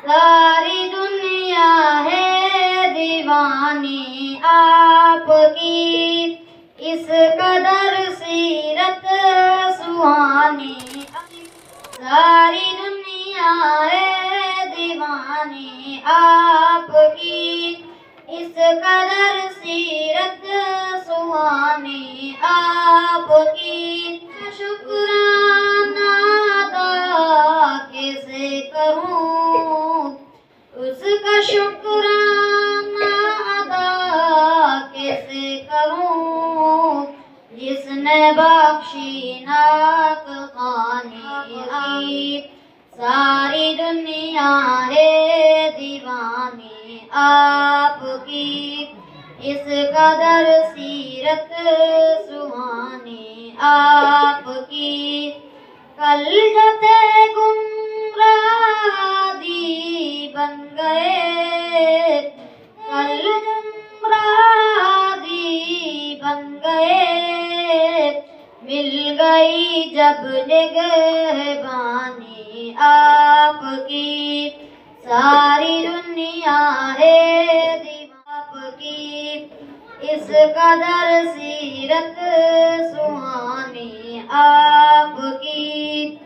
ساری دنیا ہے دیوانی آپ کی، اس قدر سیرت سہانی، ساری دنیا ہے دیوانی آپ کی، اس قدر سیرت سہانی آپ کی، شکرانہ ادا کیسے کروں، اس کا شکرانہ ادا کیسے کروں، جس نے بخشی نعت خوانی، ساری دنیا ہے دیوانی آپ کی، اس قدر سیرت سہانی آپ کی، کل جو تھے گمراہ دی بن گئے، کل گمراہ دی بن گئے، مل گئی جب نگہبانی آپ کی، ساری دنیا ہے آپ کی، اس قدر سیرت سہانی آپ کی۔